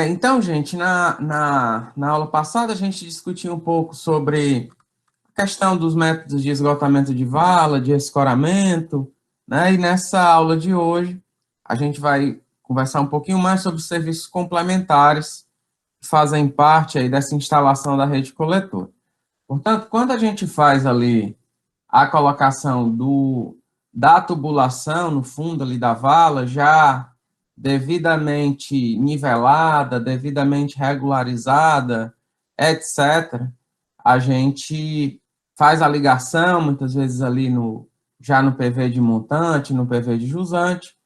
Então, gente, na aula passada a gente discutiu um pouco sobre a questão dos métodos de esgotamento de vala, de escoramento, né? E nessa aula de hoje a gente vai conversar um pouquinho mais sobre os serviços complementares que fazem parte aí dessa instalação da rede coletora. Portanto, quando a gente faz ali a colocação da tubulação no fundo ali da vala, já devidamente nivelada, devidamente regularizada, etc., a gente faz a ligação, muitas vezes ali já no PV de montante, no PV de jusante,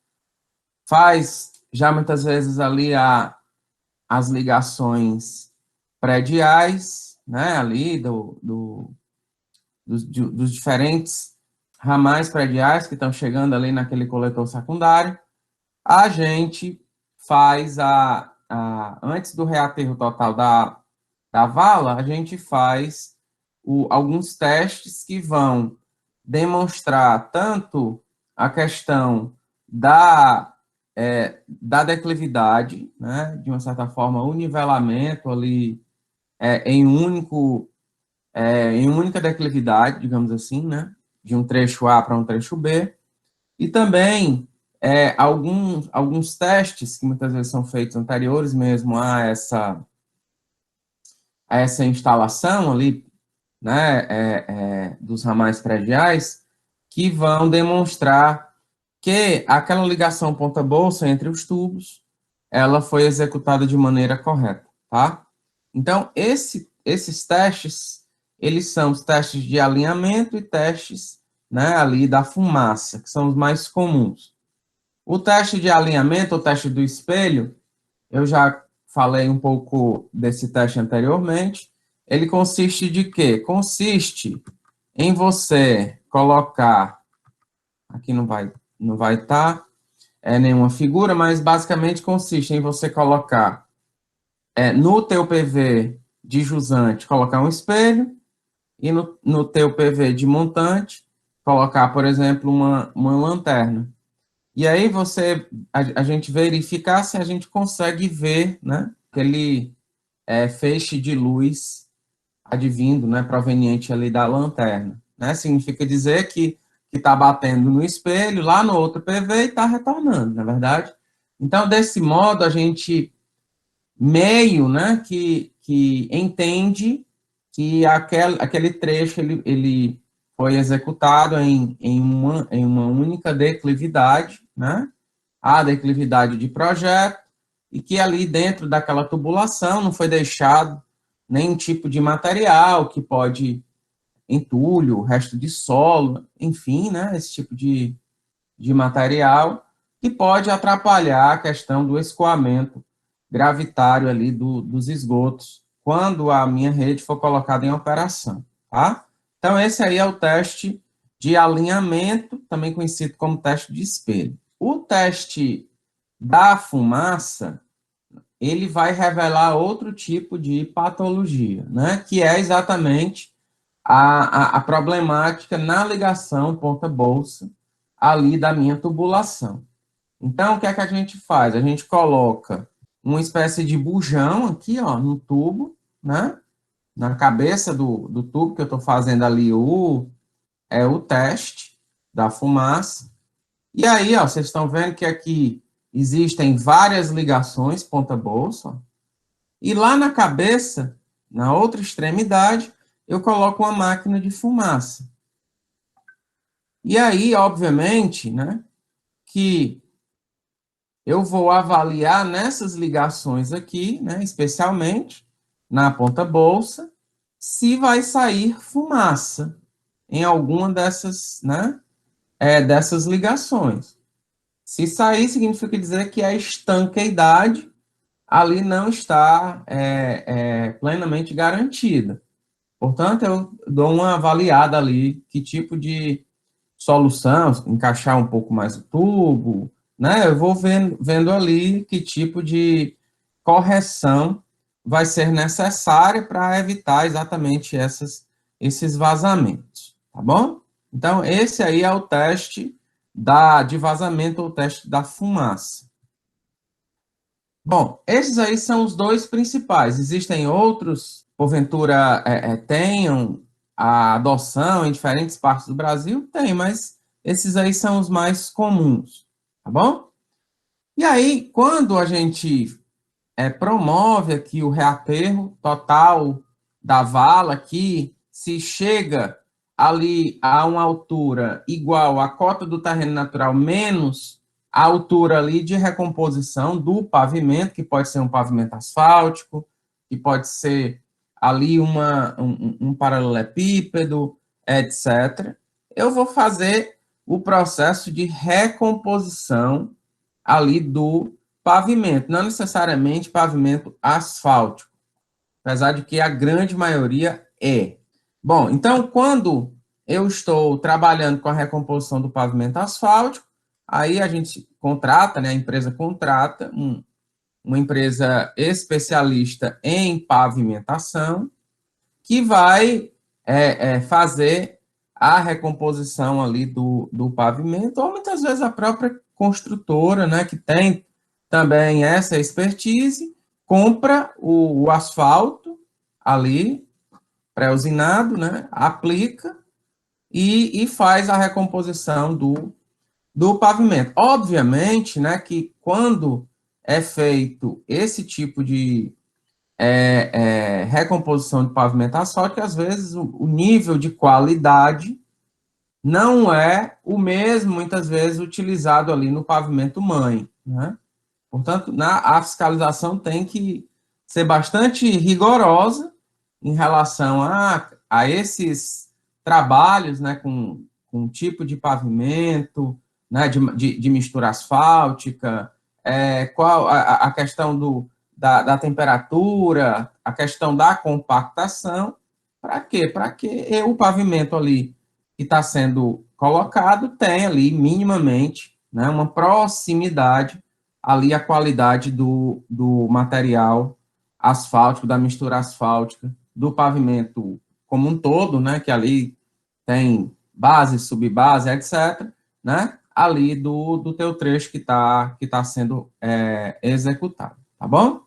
faz já muitas vezes ali as ligações prediais, né, ali dos diferentes ramais prediais que estão chegando ali naquele coletor secundário, a gente faz antes do reaterro total da vala, a gente faz alguns testes que vão demonstrar tanto a questão da declividade, né, de uma certa forma, o nivelamento ali em uma única declividade, digamos assim, né, de um trecho A para um trecho B, e também alguns testes que muitas vezes são feitos anteriores mesmo a essa instalação ali, né, dos ramais prediais, que vão demonstrar que aquela ligação ponta-bolsa entre os tubos, ela foi executada de maneira correta, tá? Então, esses testes, eles são os testes de alinhamento e testes, né, ali da fumaça, que são os mais comuns. O teste de alinhamento, o teste do espelho, eu já falei um pouco desse teste anteriormente. Ele consiste de quê? Consiste em você colocar, aqui não vai estar nenhuma figura, mas basicamente consiste em você colocar no teu PV de jusante, colocar um espelho, e no teu PV de montante, colocar, por exemplo, uma lanterna. E aí a gente verificar se a gente consegue ver, né, aquele feixe de luz advindo, né, proveniente ali da lanterna. Né? Significa dizer que está batendo no espelho, lá no outro PV e está retornando, na verdade. Então, desse modo, a gente meio, né, que entende que aquele trecho ele foi executado em uma única declividade, né, a declividade de projeto, e que ali dentro daquela tubulação não foi deixado nenhum tipo de material que pode entulho, resto de solo, enfim, né, esse tipo de material que pode atrapalhar a questão do escoamento gravitário ali dos esgotos, quando a minha rede for colocada em operação, tá? Então, esse aí é o teste de alinhamento, também conhecido como teste de espelho. O teste da fumaça, ele vai revelar outro tipo de patologia, né? Que é exatamente a problemática na ligação ponta-bolsa ali da minha tubulação. Então, o que é que a gente faz? A gente coloca uma espécie de bujão aqui, ó, no tubo, né? Na cabeça do tubo que eu estou fazendo ali o teste da fumaça. E aí, ó, vocês estão vendo que aqui existem várias ligações ponta-bolsa. E lá na cabeça, na outra extremidade, eu coloco uma máquina de fumaça. E aí, obviamente, né, que eu vou avaliar nessas ligações aqui, né, especialmente na ponta bolsa, se vai sair fumaça em alguma dessas, né, dessas ligações. Se sair, significa dizer que a estanqueidade ali não está plenamente garantida. Portanto, eu dou uma avaliada ali, que tipo de solução, encaixar um pouco mais o tubo, né? Eu vou vendo ali que tipo de correção vai ser necessária para evitar exatamente esses vazamentos, tá bom? Então, esse aí é o teste de vazamento ou teste da fumaça. Bom, esses aí são os dois principais. Existem outros, porventura, tenham a adoção em diferentes partes do Brasil? Tem, mas esses aí são os mais comuns, tá bom? E aí, quando a gente promove aqui o reaterro total da vala, que se chega ali a uma altura igual à cota do terreno natural menos a altura ali de recomposição do pavimento, que pode ser um pavimento asfáltico, que pode ser ali um paralelepípedo, etc. Eu vou fazer o processo de recomposição ali do pavimento, não necessariamente pavimento asfáltico, apesar de que a grande maioria é. Bom, então, quando eu estou trabalhando com a recomposição do pavimento asfáltico, aí a gente contrata, né, a empresa contrata uma empresa especialista em pavimentação que vai fazer a recomposição ali do pavimento, ou muitas vezes a própria construtora, né, que tem também essa expertise, compra o asfalto ali, pré-usinado, né, aplica e faz a recomposição do pavimento. Obviamente, né, que quando é feito esse tipo de recomposição de pavimento asfáltico, às vezes o nível de qualidade não é o mesmo, muitas vezes, utilizado ali no pavimento mãe, né? Portanto, a fiscalização tem que ser bastante rigorosa em relação a esses trabalhos, né, com tipo de pavimento, né, de mistura asfáltica, qual a questão da temperatura, a questão da compactação. Para quê? Para que o pavimento ali que está sendo colocado tenha ali minimamente, né, uma proximidade ali a qualidade do material asfáltico, da mistura asfáltica, do pavimento como um todo, né, que ali tem base, subbase, etc., né, ali do teu trecho que tá sendo executado, tá bom?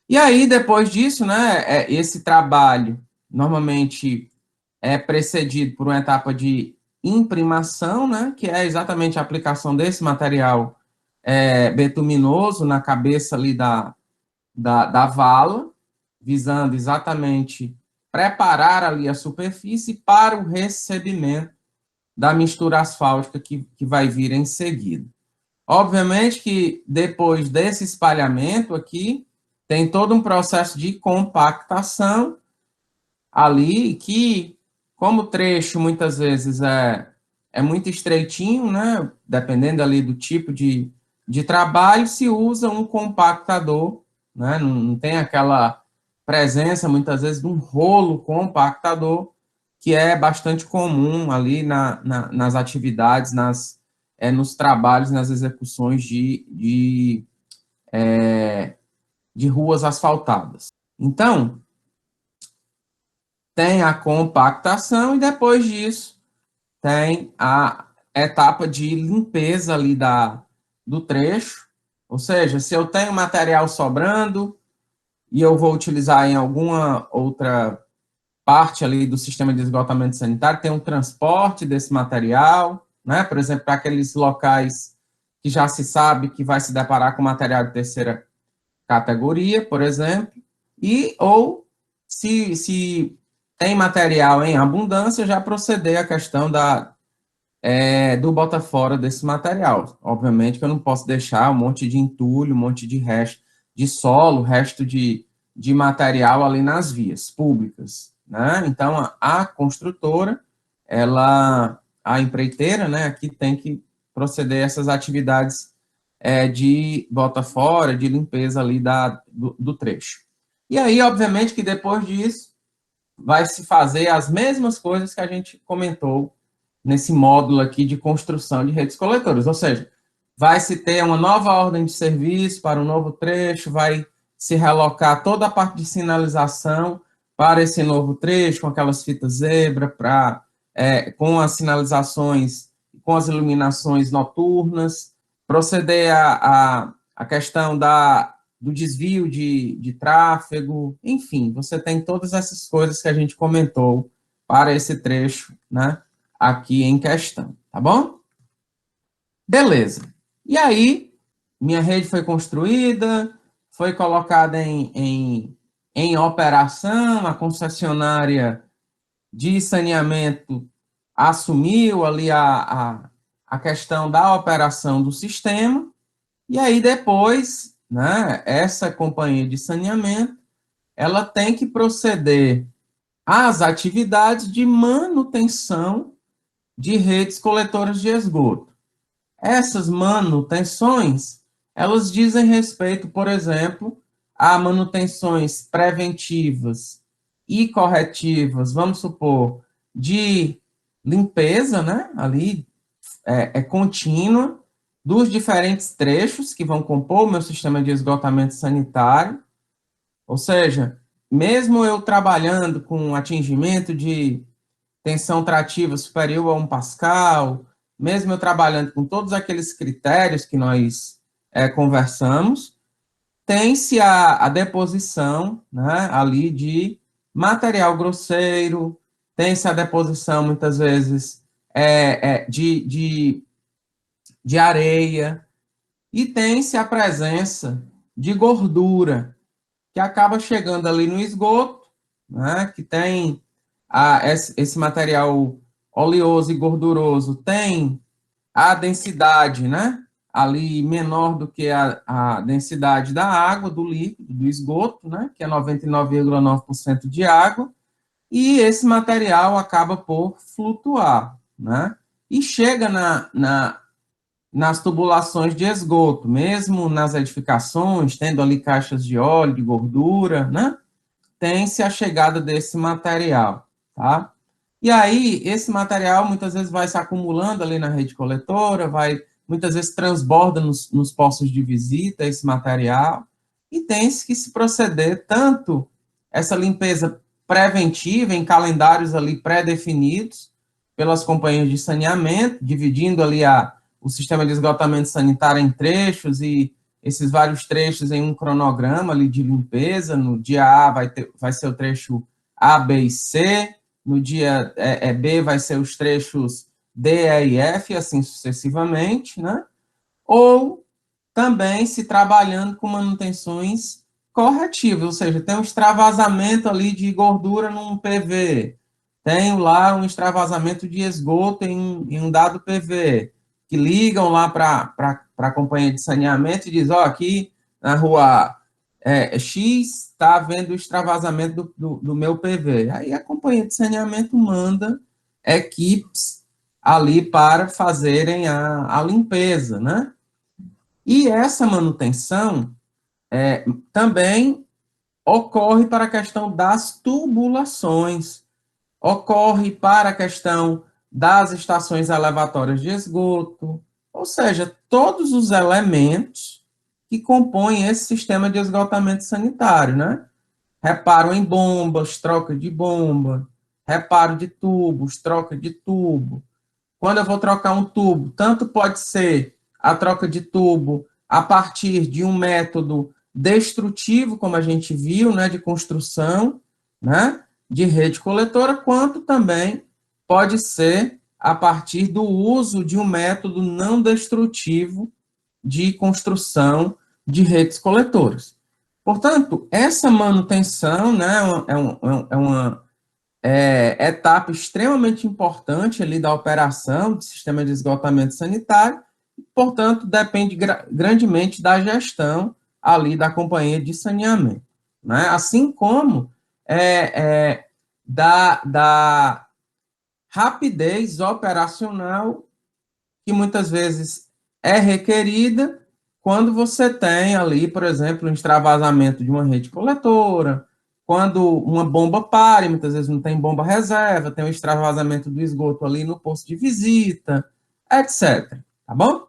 E aí, depois disso, né, esse trabalho normalmente é precedido por uma etapa de imprimação, né, que é exatamente a aplicação desse material betuminoso na cabeça ali da vala, visando exatamente preparar ali a superfície para o recebimento da mistura asfáltica que vai vir em seguida. Obviamente que depois desse espalhamento aqui, tem todo um processo de compactação ali que, como o trecho muitas vezes é muito estreitinho, né? Dependendo ali do tipo de trabalho, se usa um compactador, né? Não tem aquela presença, muitas vezes, de um rolo compactador, que é bastante comum ali nas atividades, nos trabalhos, nas execuções de ruas asfaltadas. Então, tem a compactação e depois disso tem a etapa de limpeza ali do trecho, ou seja, se eu tenho material sobrando e eu vou utilizar em alguma outra parte ali do sistema de esgotamento sanitário, tem um transporte desse material, né? Por exemplo, para aqueles locais que já se sabe que vai se deparar com material de terceira categoria, por exemplo, ou se tem material em abundância, já proceder à questão do bota fora desse material. Obviamente que eu não posso deixar um monte de entulho, um monte de resto de solo, resto de material ali nas vias públicas, né? Então, a construtora, a empreiteira, né, aqui tem que proceder a essas atividades de bota fora, de limpeza ali do trecho. E aí, obviamente, que depois disso, vai se fazer as mesmas coisas que a gente comentou nesse módulo aqui de construção de redes coletoras, ou seja, vai se ter uma nova ordem de serviço para um novo trecho, vai se realocar toda a parte de sinalização para esse novo trecho, com aquelas fitas zebra, com as sinalizações, com as iluminações noturnas, proceder a questão do desvio de tráfego, enfim, você tem todas essas coisas que a gente comentou para esse trecho, né, aqui em questão, tá bom? Beleza. E aí, minha rede foi construída, foi colocada em operação, a concessionária de saneamento assumiu ali a questão da operação do sistema, e aí depois, né, essa companhia de saneamento, ela tem que proceder às atividades de manutenção de redes coletoras de esgoto. Essas manutenções, elas dizem respeito, por exemplo, a manutenções preventivas e corretivas, vamos supor, de limpeza, né, ali, contínua, dos diferentes trechos que vão compor o meu sistema de esgotamento sanitário, ou seja, mesmo eu trabalhando com atingimento de tensão trativa superior a 1 pascal, mesmo eu trabalhando com todos aqueles critérios que nós conversamos, tem-se a deposição, né, ali de material grosseiro, tem-se a deposição, muitas vezes, de areia, e tem-se a presença de gordura, que acaba chegando ali no esgoto, né, que tem esse material oleoso e gorduroso, tem a densidade, né, ali menor do que a densidade da água, do líquido, do esgoto, né, que é 99,9% de água, e esse material acaba por flutuar, né, e chega nas tubulações de esgoto, mesmo nas edificações, tendo ali caixas de óleo, de gordura, né, tem-se a chegada desse material, tá? E aí, esse material muitas vezes vai se acumulando ali na rede coletora, muitas vezes transborda nos postos de visita esse material, e tem-se que se proceder tanto essa limpeza preventiva em calendários ali pré-definidos pelas companhias de saneamento, dividindo ali o sistema de esgotamento sanitário em trechos e esses vários trechos em um cronograma ali de limpeza. No dia A vai ser o trecho A, B e C, no dia B vai ser os trechos D, E e F, assim sucessivamente, né? Ou também se trabalhando com manutenções corretivas, ou seja, tem um extravasamento ali de gordura num PV, tenho lá um extravasamento de esgoto em um dado PV, que ligam lá para a companhia de saneamento e diz, ó, aqui na rua X está havendo extravasamento do meu PV. Aí a companhia de saneamento manda equipes ali para fazerem a limpeza, né? E essa manutenção também ocorre para a questão das tubulações, ocorre para a questão das estações elevatórias de esgoto, ou seja, todos os elementos que compõem esse sistema de esgotamento sanitário, né? Reparo em bombas, troca de bomba, reparo de tubos, troca de tubo. Quando eu vou trocar um tubo, tanto pode ser a troca de tubo a partir de um método destrutivo, como a gente viu, né, de construção, né, de rede coletora, quanto também pode ser a partir do uso de um método não destrutivo de construção de redes coletoras. Portanto, essa manutenção, né, é uma etapa extremamente importante ali da operação do sistema de esgotamento sanitário, e, portanto, depende grandemente da gestão ali da companhia de saneamento, né? Assim como da rapidez operacional que muitas vezes é requerida quando você tem ali, por exemplo, um extravasamento de uma rede coletora, quando uma bomba pare, muitas vezes não tem bomba reserva, tem um extravasamento do esgoto ali no posto de visita, etc. Tá bom?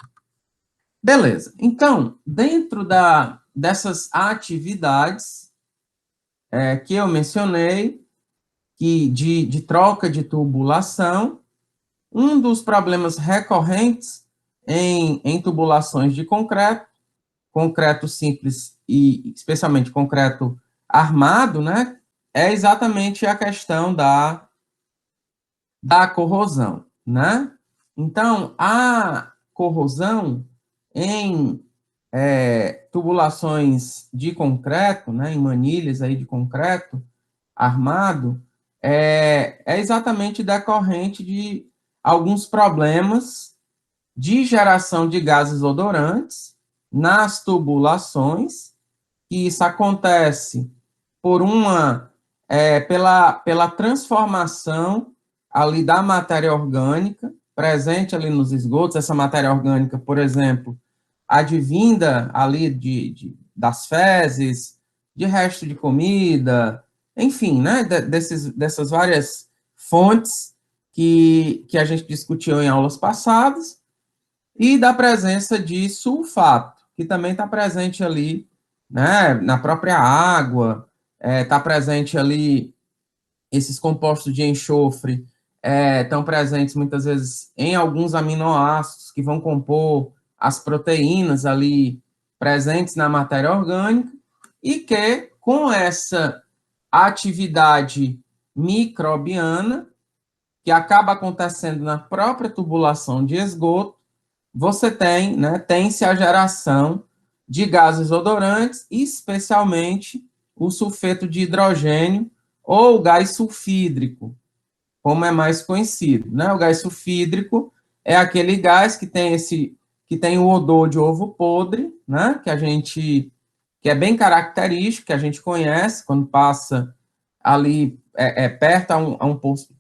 Beleza. Então, dentro dessas atividades que eu mencionei, de troca de tubulação, um dos problemas recorrentes em tubulações de concreto simples e especialmente concreto armado, né, é exatamente a questão da corrosão, né? Então, a corrosão em tubulações de concreto, né, em manilhas aí de concreto armado, é exatamente decorrente de alguns problemas de geração de gases odorantes nas tubulações, e isso acontece por pela transformação ali da matéria orgânica presente ali nos esgotos. Essa matéria orgânica, por exemplo, advinda ali das fezes, de resto de comida, enfim, né, dessas várias fontes que a gente discutiu em aulas passadas, e da presença de sulfato, que também está presente ali, né, na própria água, está presente ali, esses compostos de enxofre estão presentes muitas vezes em alguns aminoácidos que vão compor as proteínas ali presentes na matéria orgânica, e que com essa atividade microbiana, que acaba acontecendo na própria tubulação de esgoto, você tem, né, tem-se a geração de gases odorantes, especialmente o sulfeto de hidrogênio, ou o gás sulfídrico, como é mais conhecido, né? O gás sulfídrico é aquele gás que tem o odor de ovo podre, né? Que é bem característico, que a gente conhece quando passa ali perto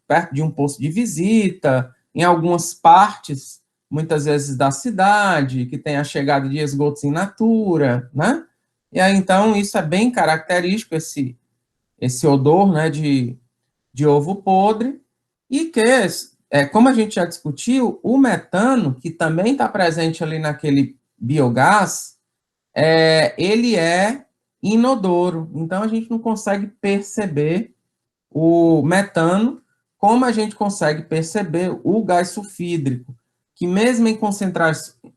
perto de um posto de visita, em algumas partes, muitas vezes da cidade, que tem a chegada de esgotos in natura, né? E aí, então, isso é bem característico, esse odor, né, de ovo podre, e que, como a gente já discutiu, o metano, que também está presente ali naquele biogás, ele é inodoro, então a gente não consegue perceber o metano como a gente consegue perceber o gás sulfídrico, que mesmo em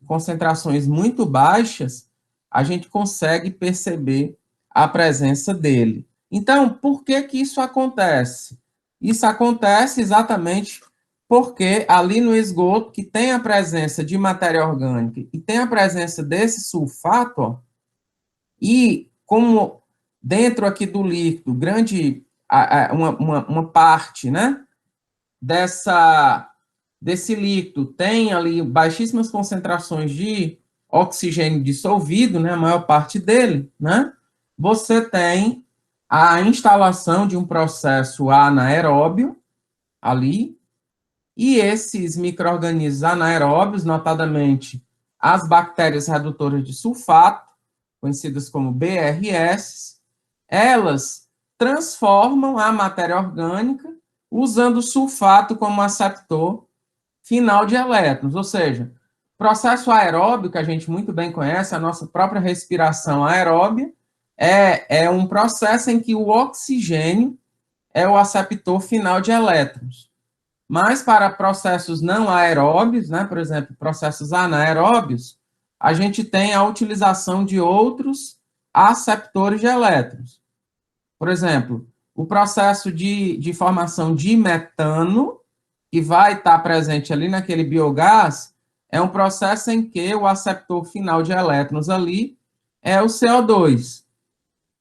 concentrações muito baixas, a gente consegue perceber a presença dele. Então, por que que isso acontece? Isso acontece exatamente porque ali no esgoto, que tem a presença de matéria orgânica e tem a presença desse sulfato, ó, e como dentro aqui do líquido, uma parte, né, desse líquido tem ali baixíssimas concentrações de oxigênio dissolvido, né, a maior parte dele, né, você tem a instalação de um processo anaeróbio ali, e esses micro-organismos anaeróbios, notadamente as bactérias redutoras de sulfato, conhecidas como BRS, elas transformam a matéria orgânica usando o sulfato como aceptor final de elétrons, ou seja, processo aeróbio, que a gente muito bem conhece, a nossa própria respiração aeróbia, é um processo em que o oxigênio é o aceptor final de elétrons. Mas para processos não aeróbios, né, por exemplo, processos anaeróbios, a gente tem a utilização de outros aceptores de elétrons. Por exemplo, o processo de formação de metano, que vai estar presente ali naquele biogás, é um processo em que o aceptor final de elétrons ali é o CO2,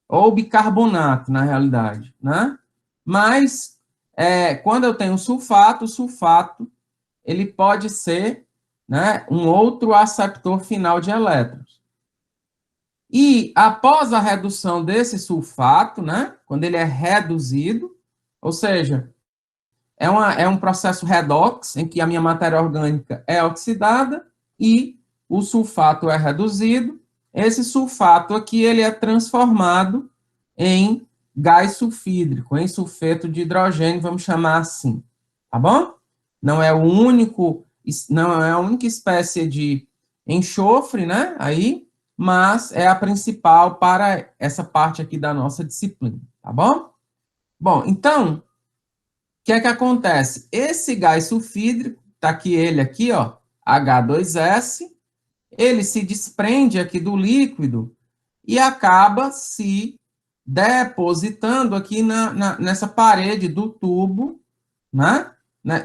ou bicarbonato, na realidade, né? Mas, quando eu tenho sulfato, o sulfato, ele pode ser, né, um outro aceptor final de elétrons. E, após a redução desse sulfato, né, quando ele é reduzido, ou seja, é um processo redox, em que a minha matéria orgânica é oxidada e o sulfato é reduzido. Esse sulfato aqui, ele é transformado em gás sulfídrico, em sulfeto de hidrogênio, vamos chamar assim, tá bom? Não é não é a única espécie de enxofre, né, aí, mas é a principal para essa parte aqui da nossa disciplina, tá bom? Bom, então, o que é que acontece? Esse gás sulfídrico, tá aqui ele aqui, ó, H2S, ele se desprende aqui do líquido e acaba se depositando aqui nessa parede do tubo, né?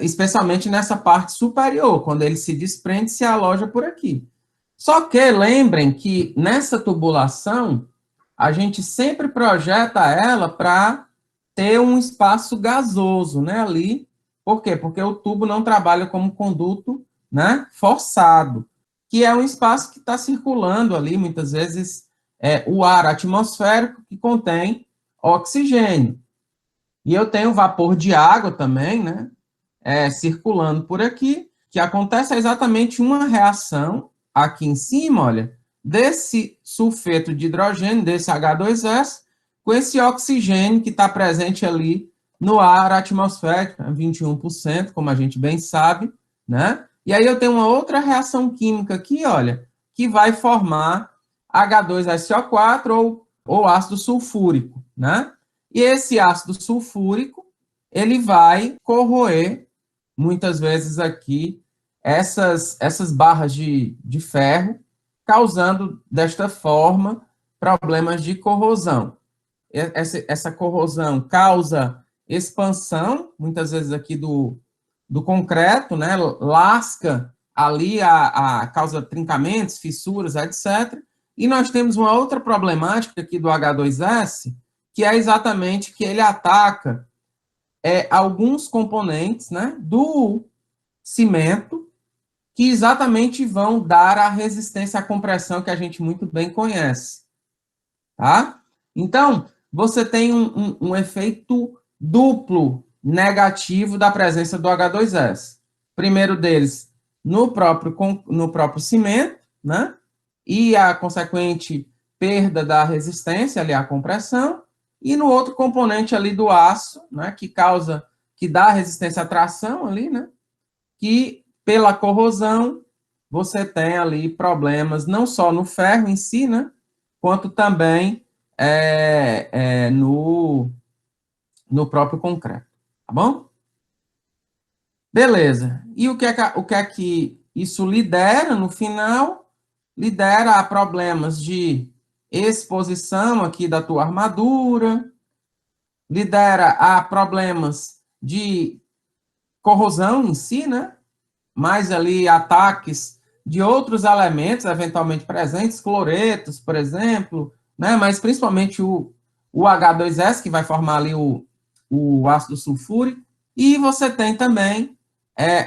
Especialmente nessa parte superior, quando ele se desprende, se aloja por aqui. Só que lembrem que nessa tubulação, a gente sempre projeta ela para ter um espaço gasoso, né, ali. Por quê? Porque o tubo não trabalha como conduto, né, forçado, que é um espaço que está circulando ali, muitas vezes, o ar atmosférico que contém oxigênio. E eu tenho vapor de água também, né, circulando por aqui, que acontece exatamente uma reação aqui em cima, olha, desse sulfeto de hidrogênio, desse H2S, com esse oxigênio que está presente ali no ar atmosférico, 21%, como a gente bem sabe, né? E aí eu tenho uma outra reação química aqui, olha, que vai formar H2SO4 ou ácido sulfúrico, né? E esse ácido sulfúrico, ele vai corroer, muitas vezes aqui, essas barras de ferro, causando, desta forma, problemas de corrosão. Essa corrosão causa expansão, muitas vezes aqui do concreto, né? Lasca ali, causa trincamentos, fissuras, etc. E nós temos uma outra problemática aqui do H2S, que é exatamente que ele ataca alguns componentes, né, do cimento, que exatamente vão dar a resistência à compressão que a gente muito bem conhece. Tá? Então, você tem um efeito duplo negativo da presença do H2S. Primeiro deles, no próprio cimento, né? E a consequente perda da resistência ali à compressão, e no outro componente ali do aço, né? Que dá resistência à tração ali, né? Que pela corrosão você tem ali problemas não só no ferro em si, né? Quanto também no próprio concreto, tá bom? Beleza. E o que é que isso lidera no final? Lidera a problemas de exposição aqui da tua armadura, lidera a problemas de corrosão em si, né? Mais ali ataques de outros elementos eventualmente presentes, cloretos, por exemplo, né? Mas principalmente o H2S, que vai formar ali o ácido sulfúrico, e você tem também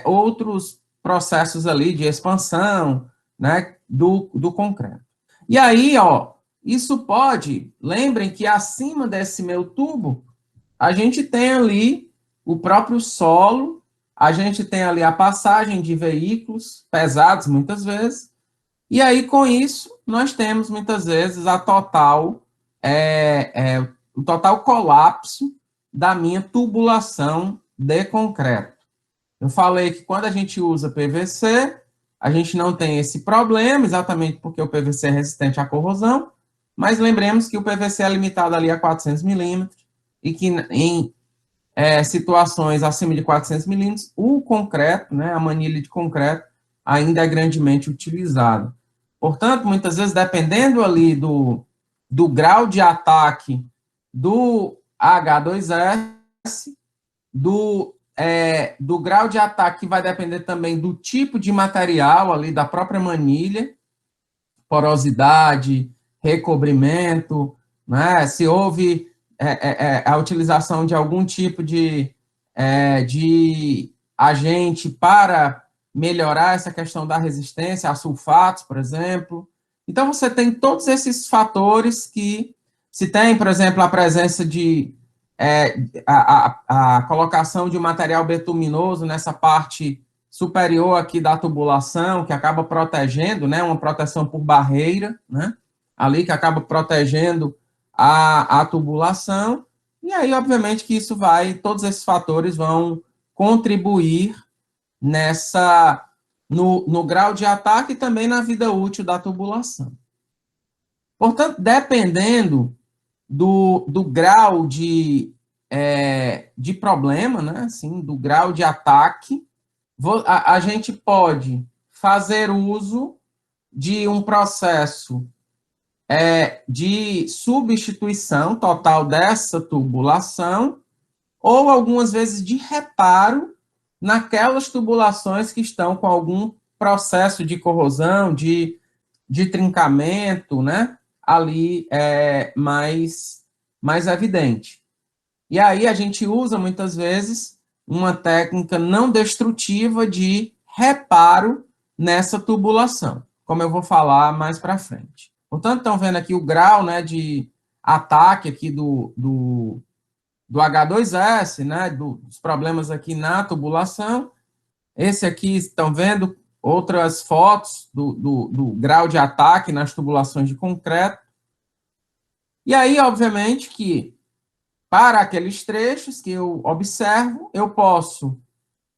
outros processos ali de expansão, né, do concreto. E aí, ó, isso pode, lembrem que acima desse meu tubo, a gente tem ali o próprio solo, a gente tem ali a passagem de veículos pesados, muitas vezes, e aí, com isso, nós temos, muitas vezes, o total colapso da minha tubulação de concreto. Eu falei que quando a gente usa PVC, a gente não tem esse problema, exatamente porque o PVC é resistente à corrosão, mas lembremos que o PVC é limitado ali a 400 milímetros, e que em situações acima de 400 milímetros, o concreto, né, a manilha de concreto, ainda é grandemente utilizado. Portanto, muitas vezes, dependendo ali do grau de ataque do H2S, do grau de ataque que vai depender também do tipo de material ali, da própria manilha, porosidade, recobrimento, né? Se houve a utilização de algum tipo de agente para melhorar essa questão da resistência a sulfatos, por exemplo. Então, você tem todos esses fatores que, se tem, por exemplo, a presença de a colocação de um material betuminoso nessa parte superior aqui da tubulação, que acaba protegendo, né, uma proteção por barreira, né, ali que acaba protegendo a tubulação, e aí, obviamente, que isso todos esses fatores vão contribuir no grau de ataque e também na vida útil da tubulação. Portanto, dependendo do grau de problema, né, assim, do grau de ataque, a gente pode fazer uso de um processo de substituição total dessa tubulação, ou algumas vezes de reparo naquelas tubulações que estão com algum processo de corrosão, de trincamento, né, ali mais evidente. E aí a gente usa, muitas vezes, uma técnica não destrutiva de reparo nessa tubulação, como eu vou falar mais para frente. Portanto, estão vendo aqui o grau, né, de ataque aqui do H2S, né, dos problemas aqui na tubulação. Esse aqui, estão vendo outras fotos do grau de ataque nas tubulações de concreto. E aí, obviamente, que para aqueles trechos que eu observo, eu posso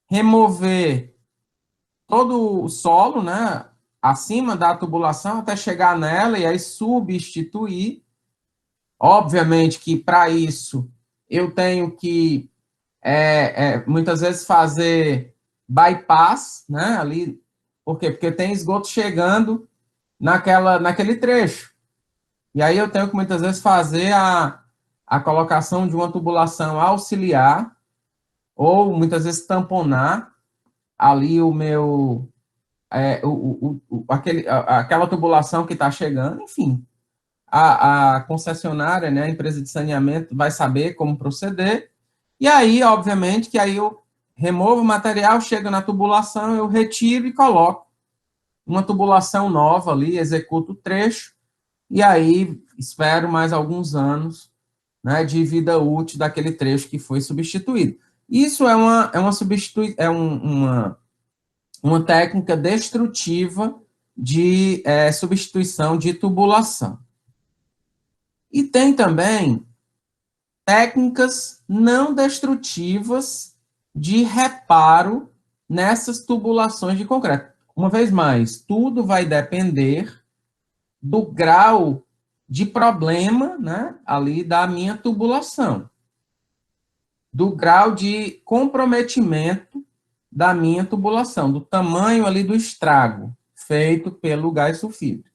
remover todo o solo, né, acima da tubulação até chegar nela e aí substituir. Obviamente que para isso eu tenho que muitas vezes fazer bypass, né, ali. Por quê? Porque tem esgoto chegando naquele trecho. E aí eu tenho que muitas vezes fazer a colocação de uma tubulação auxiliar, ou muitas vezes tamponar ali o meu aquela tubulação que está chegando. Enfim, a concessionária, né, a empresa de saneamento vai saber como proceder. E aí, obviamente, que aí eu removo o material, chega na tubulação, eu retiro e coloco uma tubulação nova ali, executo o trecho, e aí espero mais alguns anos, né, de vida útil daquele trecho que foi substituído. Isso é uma técnica destrutiva de substituição de tubulação. E tem também técnicas não destrutivas de reparo nessas tubulações de concreto. Uma vez mais, tudo vai depender do grau de problema, né, ali da minha tubulação, do grau de comprometimento da minha tubulação, do tamanho ali do estrago feito pelo gás sulfídrico.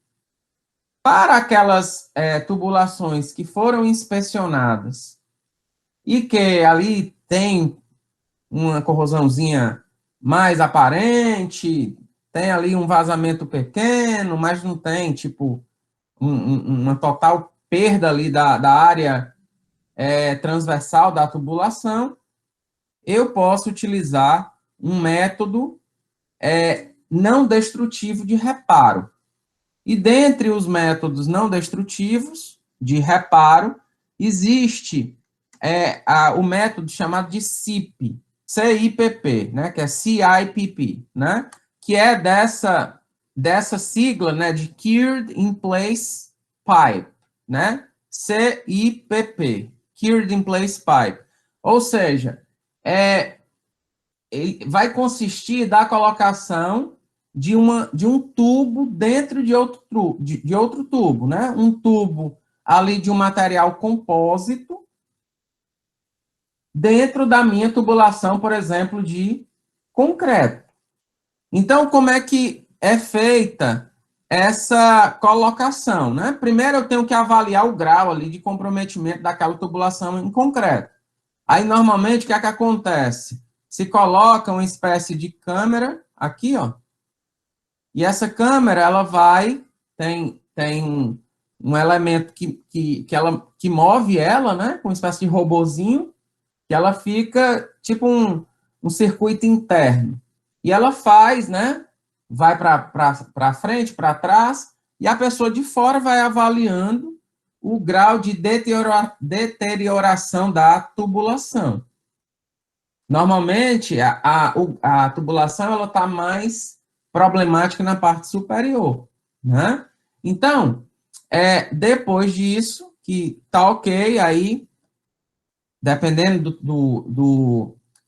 Para aquelas tubulações que foram inspecionadas e que ali tem uma corrosãozinha mais aparente, tem ali um vazamento pequeno, mas não tem, tipo, uma total perda ali da área transversal da tubulação, eu posso utilizar um método não destrutivo de reparo. E dentre os métodos não destrutivos de reparo, existe o método chamado de CIPP, CIPP, né, que é CIPP, né, que é dessa sigla, né, de Cured in Place Pipe, né, CIPP, Cured in Place Pipe. Ou seja, ele vai consistir da colocação de um tubo dentro de outro tubo, né, um tubo ali de um material compósito, dentro da minha tubulação, por exemplo, de concreto. Então, como é que é feita essa colocação, né? Primeiro, eu tenho que avaliar o grau ali de comprometimento daquela tubulação em concreto. Aí, normalmente, o que é que acontece? Se coloca uma espécie de câmera aqui, ó, e essa câmera, ela tem um elemento que move ela, né, com uma espécie de robozinho, que ela fica tipo um circuito interno. E ela faz, né? Vai para frente, para trás, e a pessoa de fora vai avaliando o grau de deterioração da tubulação. Normalmente, a tubulação ela está mais problemática na parte superior, né? Então, depois disso, que tá ok, aí dependendo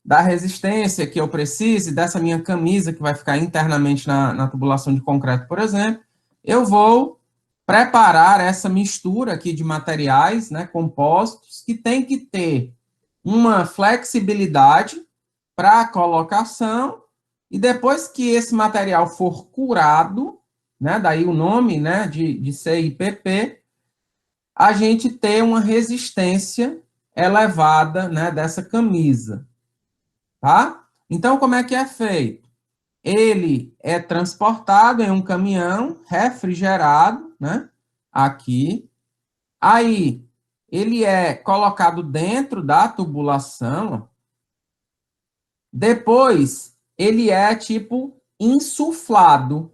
da resistência que eu precise, dessa minha camisa que vai ficar internamente na tubulação de concreto, por exemplo, eu vou preparar essa mistura aqui de materiais, né, compostos, que tem que ter uma flexibilidade para a colocação, e depois que esse material for curado, né, daí o nome, né, de CIPP, a gente ter uma resistência elevada, né, dessa camisa, tá? Então, como é que é feito? Ele é transportado em um caminhão refrigerado, né, aqui. Aí, ele é colocado dentro da tubulação. Depois, ele é, tipo, insuflado.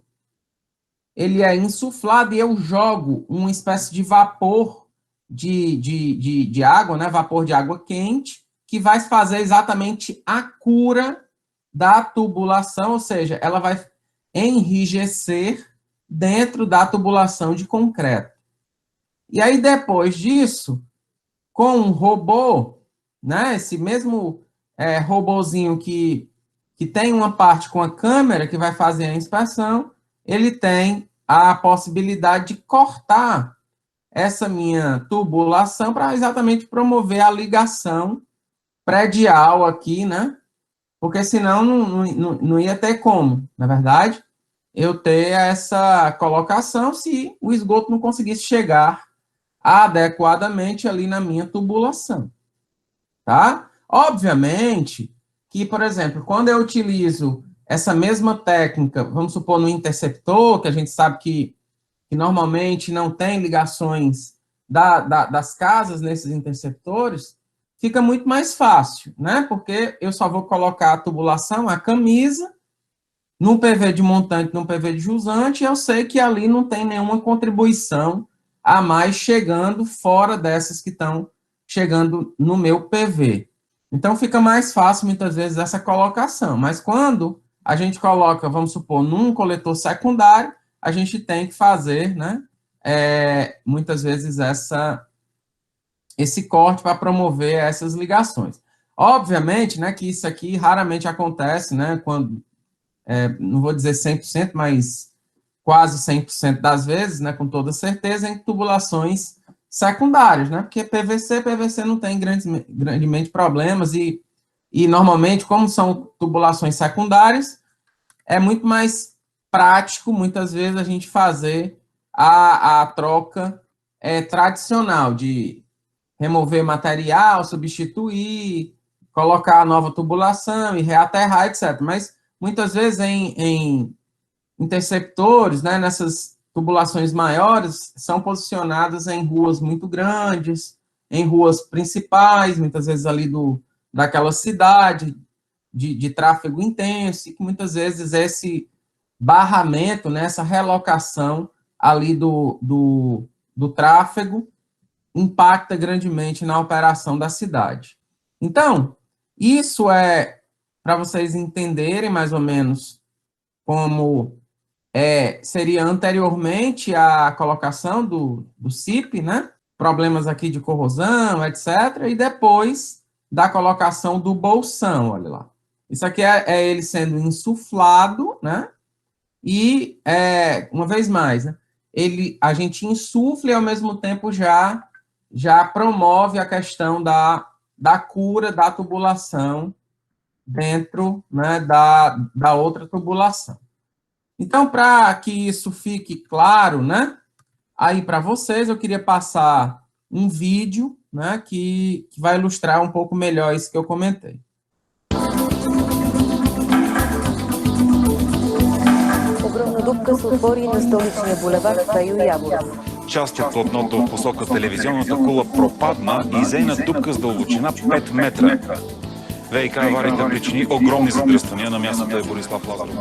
Ele é insuflado e eu jogo uma espécie de vapor de água, né? Vapor de água quente, que vai fazer exatamente a cura da tubulação, ou seja, ela vai enrijecer dentro da tubulação de concreto. E aí, depois disso, com um robô, né? Esse mesmo robozinho que tem uma parte com a câmera que vai fazer a inspeção, ele tem a possibilidade de cortar essa minha tubulação para exatamente promover a ligação predial aqui, né? Porque senão não ia ter como, na verdade, eu ter essa colocação se o esgoto não conseguisse chegar adequadamente ali na minha tubulação, tá? Obviamente que, por exemplo, quando eu utilizo essa mesma técnica, vamos supor, no interceptor, que a gente sabe que normalmente não tem ligações das casas nesses interceptores, fica muito mais fácil, né? Porque eu só vou colocar a tubulação, a camisa, num PV de montante, num PV de jusante, e eu sei que ali não tem nenhuma contribuição a mais chegando fora dessas que estão chegando no meu PV. Então, fica mais fácil, muitas vezes, essa colocação. Mas quando a gente coloca, vamos supor, num coletor secundário, a gente tem que fazer, né, muitas vezes, esse corte para promover essas ligações. Obviamente, né, que isso aqui raramente acontece, né, quando, não vou dizer 100%, mas quase 100% das vezes, né, com toda certeza, em tubulações secundárias, né, porque PVC não tem grandemente problemas e normalmente, como são tubulações secundárias, é muito mais prático, muitas vezes, a gente fazer a troca tradicional de remover material, substituir, colocar a nova tubulação e reaterrar, etc. Mas, muitas vezes, em interceptores, né, nessas tubulações maiores, são posicionadas em ruas muito grandes, em ruas principais, muitas vezes ali daquela cidade, de tráfego intenso, e que muitas vezes esse barramento, né, essa relocação ali do tráfego impacta grandemente na operação da cidade. Então, isso é para vocês entenderem mais ou menos como seria anteriormente a colocação do CIP, né? Problemas aqui de corrosão, etc. E depois da colocação do bolsão, olha lá. Isso aqui é ele sendo insuflado, né? E, uma vez mais, né? A gente insufla e, ao mesmo tempo, já promove a questão da cura da tubulação dentro, né, da outra tubulação. Então, para que isso fique claro, né, aí para vocês, eu queria passar um vídeo, né, que vai ilustrar um pouco melhor isso que eu comentei. Огромна дупка се отвори на столичния булевард Пейо Яворов. Част от платното в посока телевизионната кула пропадна и зейна дупка с дълбочина 5 метра. ВиК аварията причини огромни задръствания, на мястото е Борислав Лазаров.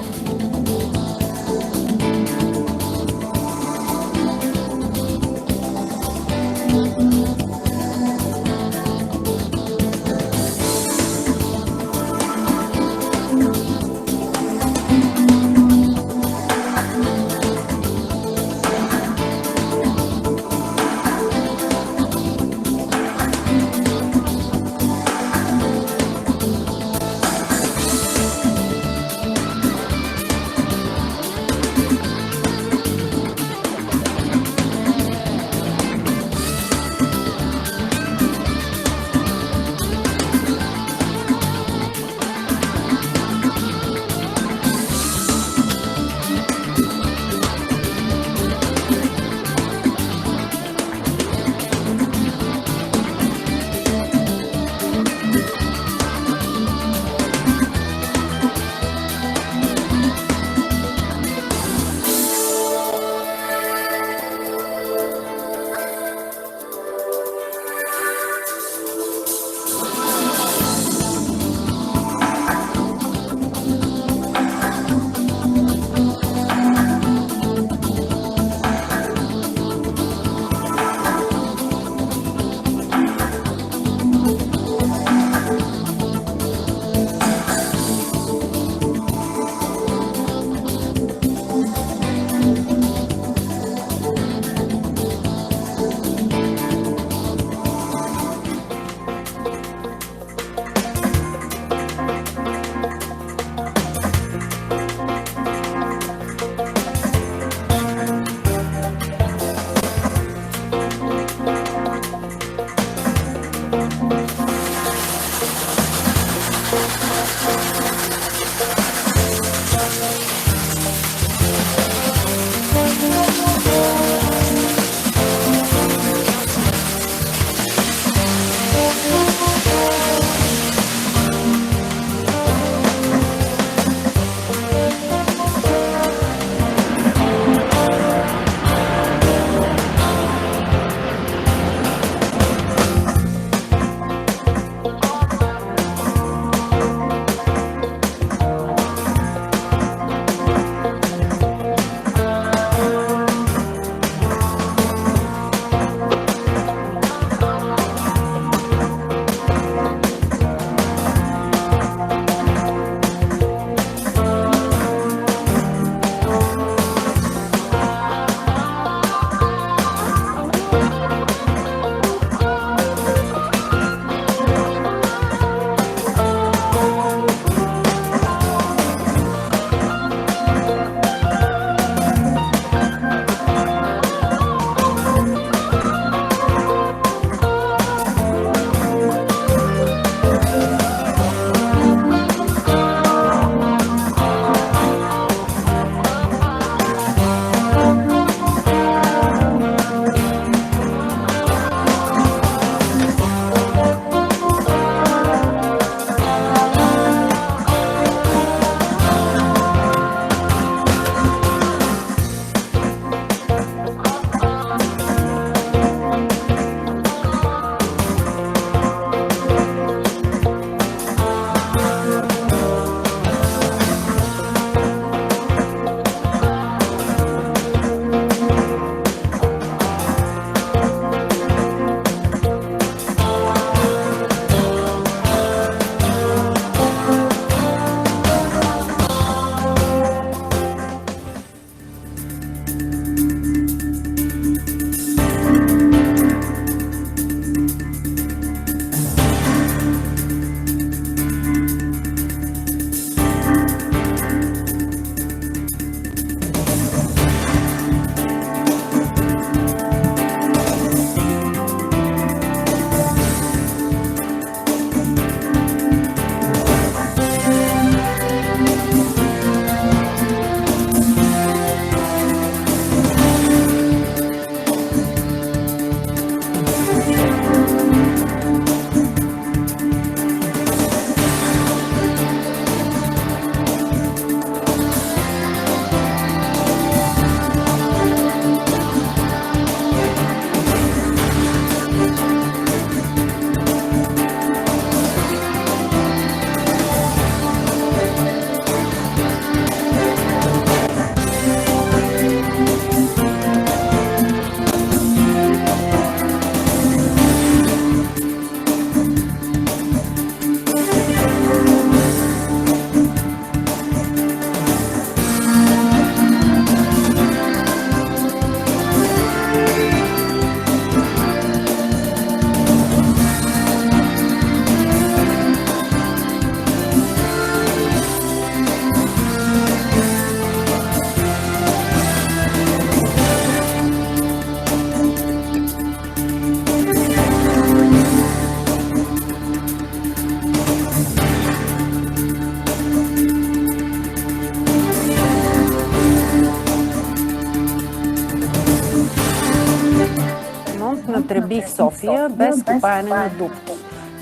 тръби в София без копаене на дупки.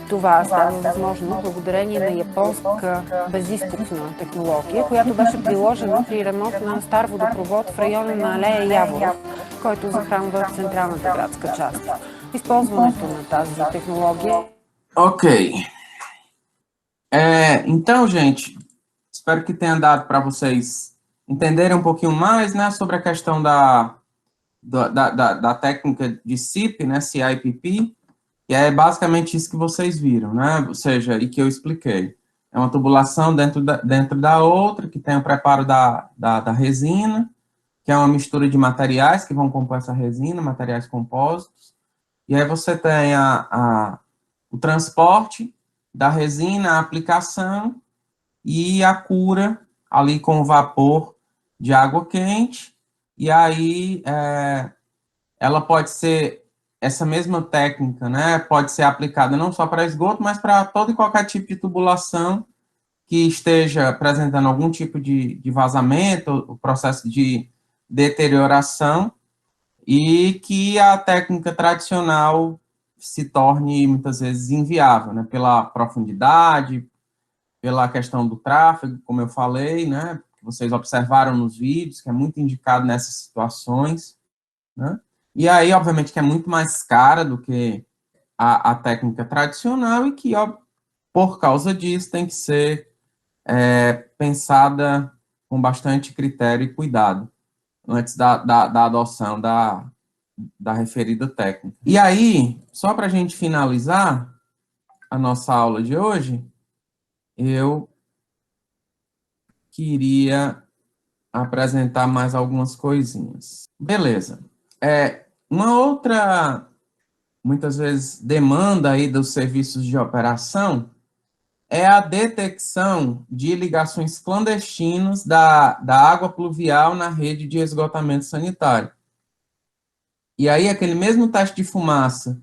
Това става възможно благодарение на японска безизкопна технология, която беше приложена при ремонт на стар водопровод в района на алея Яворов, който захранва централната градска част. Използването на тази техnologia. Ok. Então, gente, espero que tenha dado para vocês entenderem um pouquinho mais, né, sobre a questão da técnica de CIP, né, CIPP, e é basicamente isso que vocês viram, né, ou seja, e que eu expliquei. É uma tubulação dentro da outra, que tem o preparo da resina, que é uma mistura de materiais que vão compor essa resina, materiais compósitos, e aí você tem o transporte da resina, a aplicação e a cura ali com o vapor de água quente, e aí ela pode ser, essa mesma técnica, né, pode ser aplicada não só para esgoto, mas para todo e qualquer tipo de tubulação que esteja apresentando algum tipo de vazamento, o processo de deterioração, e que a técnica tradicional se torne, muitas vezes, inviável, né, pela profundidade, pela questão do tráfego, como eu falei, né, que vocês observaram nos vídeos, que é muito indicado nessas situações, né, e aí, obviamente, que é muito mais cara do que a técnica tradicional e que, por causa disso, tem que ser pensada com bastante critério e cuidado antes da adoção da referida técnica. E aí, só para a gente finalizar a nossa aula de hoje, eu queria apresentar mais algumas coisinhas. Beleza. Uma outra, muitas vezes, demanda aí dos serviços de operação é a detecção de ligações clandestinas da água pluvial na rede de esgotamento sanitário. E aí, aquele mesmo teste de fumaça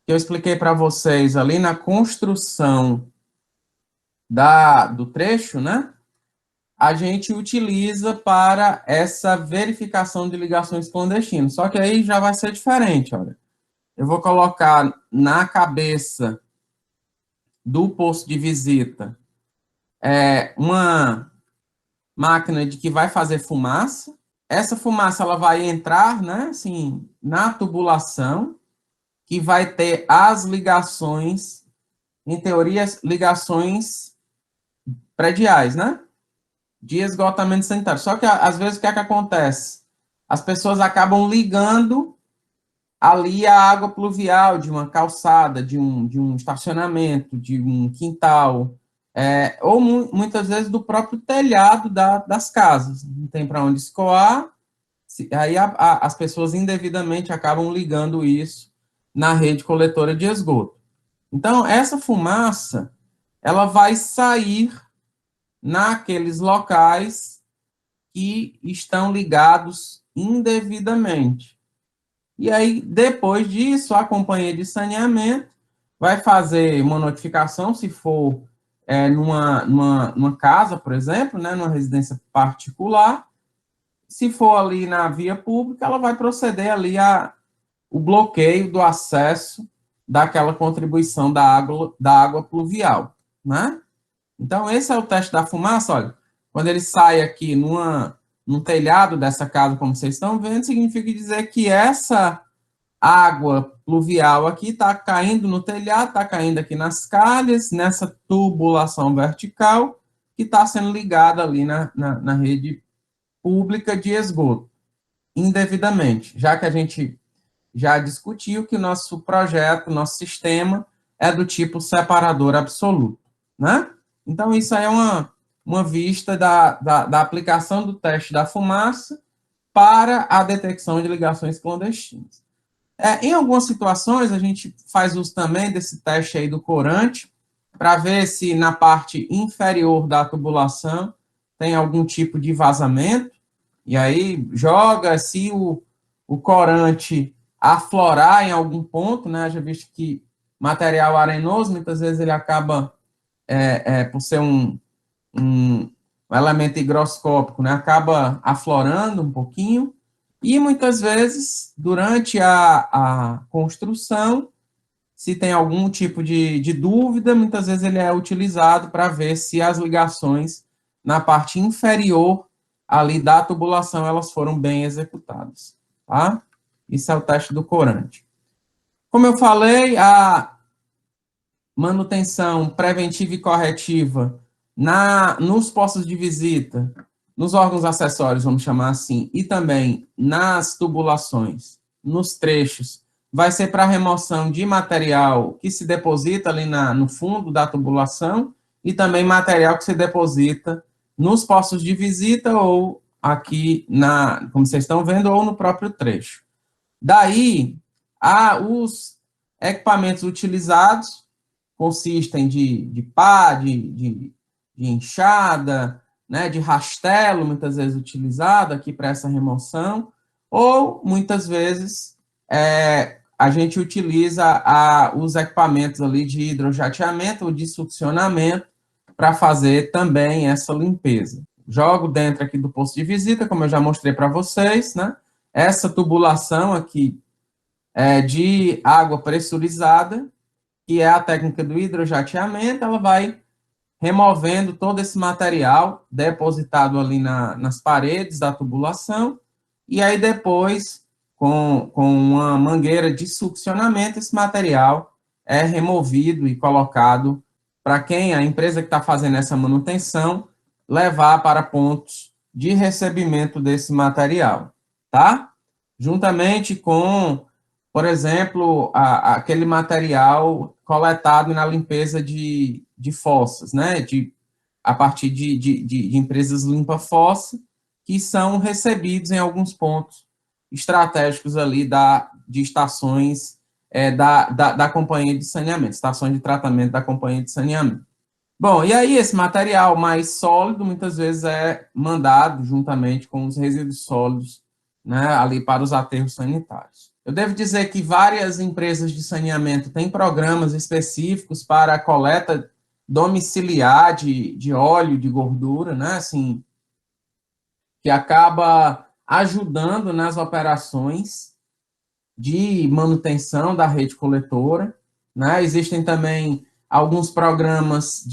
que eu expliquei para vocês ali na construção do trecho, né? A gente utiliza para essa verificação de ligações clandestinas. Só que aí já vai ser diferente, olha. Eu vou colocar na cabeça do posto de visita uma máquina de que vai fazer fumaça. Essa fumaça ela vai entrar, né, assim, na tubulação, que vai ter as ligações, em teoria, ligações prediais, né, de esgotamento sanitário. Só que, às vezes, o que é que acontece? As pessoas acabam ligando ali a água pluvial de uma calçada, de um estacionamento, de um quintal, ou muitas vezes do próprio telhado das casas. Não tem para onde escoar, aí as pessoas indevidamente acabam ligando isso na rede coletora de esgoto. Então, essa fumaça, ela vai sair naqueles locais que estão ligados indevidamente. E aí, depois disso, a companhia de saneamento vai fazer uma notificação, se for numa casa, por exemplo, né, numa residência particular. Se for ali na via pública, ela vai proceder ali o bloqueio do acesso daquela contribuição da água pluvial, né? Então, esse é o teste da fumaça, olha. Quando ele sai aqui num telhado dessa casa, como vocês estão vendo, significa dizer que essa água pluvial aqui está caindo no telhado, está caindo aqui nas calhas, nessa tubulação vertical, que está sendo ligada ali na rede pública de esgoto, indevidamente, já que a gente já discutiu que o nosso projeto, nosso sistema, é do tipo separador absoluto, né? Então, isso aí é uma vista da aplicação do teste da fumaça para a detecção de ligações clandestinas. Em algumas situações, a gente faz uso também desse teste aí do corante, para ver se na parte inferior da tubulação tem algum tipo de vazamento, e aí joga, se o corante aflorar em algum ponto, né, já visto que material arenoso, muitas vezes ele acaba, por ser um elemento higroscópico, né, acaba aflorando um pouquinho, E muitas vezes, durante a construção, se tem algum tipo de dúvida, muitas vezes ele é utilizado para ver se as ligações na parte inferior ali da tubulação, elas foram bem executadas, tá? Isso é o teste do corante. Como eu falei, a manutenção preventiva e corretiva nos postos de visita, nos órgãos acessórios, vamos chamar assim, e também nas tubulações, nos trechos, vai ser para remoção de material que se deposita ali no fundo da tubulação e também material que se deposita nos postos de visita ou aqui, como vocês estão vendo, ou no próprio trecho. Daí, os equipamentos utilizados consistem de pá, de enxada, né, de rastelo, muitas vezes utilizado aqui para essa remoção, ou muitas vezes a gente utiliza os equipamentos ali de hidrojateamento ou de succionamento para fazer também essa limpeza. Jogo dentro aqui do posto de visita, como eu já mostrei para vocês, né? Essa tubulação aqui é de água pressurizada, que é a técnica do hidrojateamento, ela vai removendo todo esse material depositado ali nas paredes da tubulação, e aí depois, com uma mangueira de succionamento, esse material é removido e colocado para a empresa que está fazendo essa manutenção, levar para pontos de recebimento desse material, tá? Juntamente com, por exemplo, aquele material coletado na limpeza de fossas, né? A partir de empresas limpa-fossa, que são recebidos em alguns pontos estratégicos ali de estações da companhia de saneamento, estações de tratamento da companhia de saneamento. Bom, e aí esse material mais sólido, muitas vezes é mandado juntamente com os resíduos sólidos, né, ali para os aterros sanitários. Eu devo dizer que várias empresas de saneamento têm programas específicos para a coleta domiciliar de óleo, de gordura, né, assim, que acaba ajudando nas operações de manutenção da rede coletora, né? Existem também alguns programas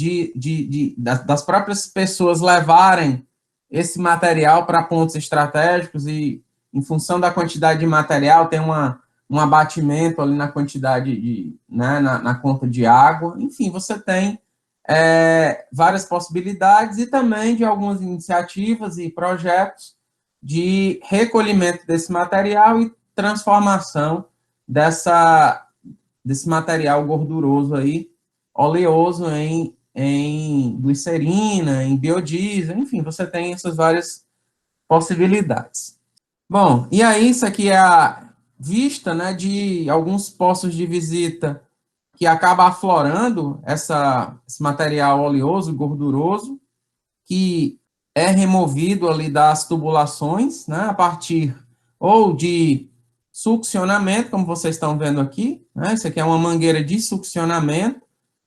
das próprias pessoas levarem esse material para pontos estratégicos e, em função da quantidade de material, tem um abatimento ali na quantidade né, na conta de água. Enfim, você tem várias possibilidades e também de algumas iniciativas e projetos de recolhimento desse material e transformação desse material gorduroso aí, oleoso em glicerina, em biodiesel, enfim, você tem essas várias possibilidades. Bom, e aí isso aqui é a vista, né, de alguns postos de visita que acaba aflorando esse material oleoso, gorduroso, que é removido ali das tubulações, né, a partir ou de succionamento, como vocês estão vendo aqui, né, isso aqui é uma mangueira de succionamento,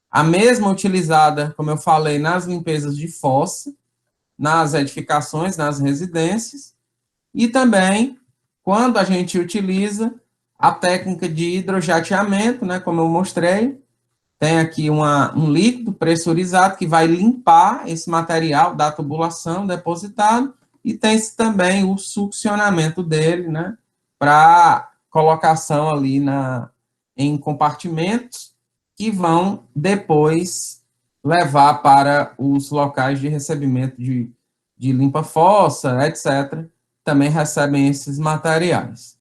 a mesma utilizada, como eu falei, nas limpezas de fossa, nas edificações, nas residências, e também quando a gente utiliza a técnica de hidrojateamento, né, como eu mostrei, tem aqui um líquido pressurizado que vai limpar esse material da tubulação depositado, e tem também o succionamento dele, né, para colocação ali em compartimentos que vão depois levar para os locais de recebimento de limpa-fossa, etc., também recebem esses materiais.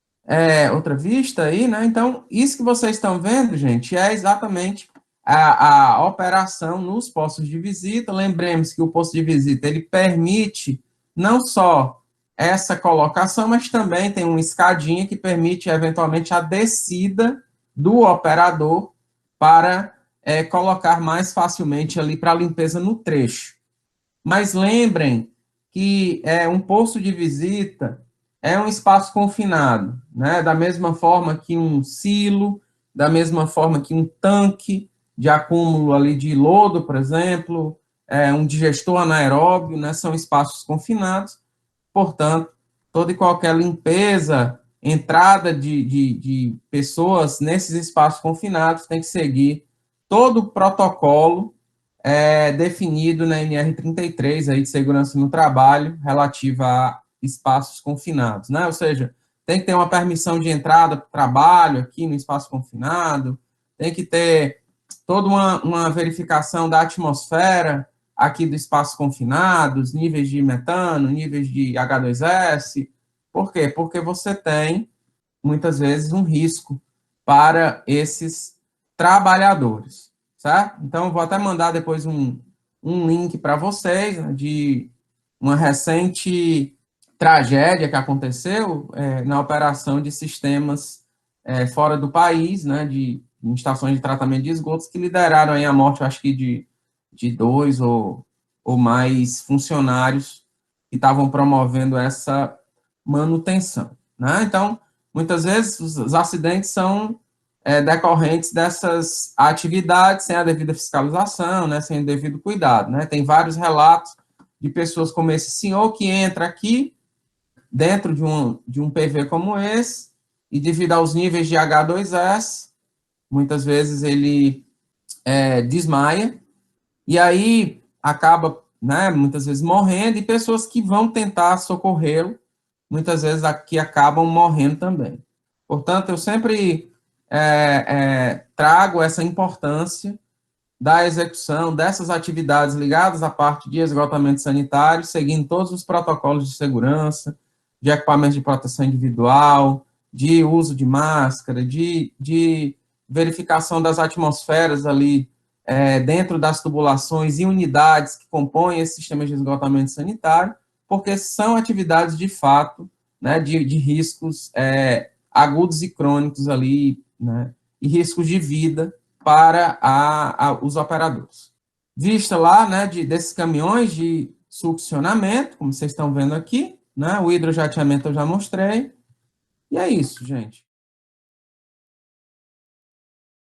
Outra vista aí, né? Então, isso que vocês estão vendo, gente, é exatamente a operação nos postos de visita. Lembremos que o posto de visita, ele permite não só essa colocação, mas também tem uma escadinha que permite, eventualmente, a descida do operador para colocar mais facilmente ali para a limpeza no trecho. Mas lembrem que um posto de visita é um espaço confinado, né? Da mesma forma que um silo, da mesma forma que um tanque de acúmulo ali de lodo, por exemplo, um digestor anaeróbio, né? São espaços confinados, portanto, toda e qualquer limpeza, entrada de pessoas nesses espaços confinados tem que seguir todo o protocolo definido na NR33 aí de segurança no trabalho relativa a espaços confinados, né? Ou seja, tem que ter uma permissão de entrada para o trabalho aqui no espaço confinado, tem que ter toda uma verificação da atmosfera aqui do espaço confinado, os níveis de metano, níveis de H2S. Por quê? Porque você tem, muitas vezes, um risco para esses trabalhadores, certo? Então, eu vou até mandar depois um link para vocês, né, de uma recente tragédia que aconteceu na operação de sistemas fora do país, né, de estações de tratamento de esgotos, que lideraram aí a morte, eu acho que de 2 ou mais funcionários que estavam promovendo essa manutenção, né? Então, muitas vezes, os acidentes são decorrentes dessas atividades sem a devida fiscalização, né, sem o devido cuidado, né? Tem vários relatos de pessoas como esse senhor que entra aqui dentro de um PV como esse e devido aos níveis de H2S, muitas vezes ele desmaia e aí acaba, né, muitas vezes morrendo, e pessoas que vão tentar socorrê-lo, muitas vezes aqui acabam morrendo também. Portanto, eu sempre trago essa importância da execução dessas atividades ligadas à parte de esgotamento sanitário, seguindo todos os protocolos de segurança, de equipamentos de proteção individual, de uso de máscara, de verificação das atmosferas ali dentro das tubulações e unidades que compõem esse sistema de esgotamento sanitário, porque são atividades de fato, né, de riscos agudos e crônicos ali, né, e riscos de vida para os operadores. Vista lá, né, desses caminhões de succionamento, como vocês estão vendo aqui, né, o hidrojateamento eu já mostrei, e é isso, gente.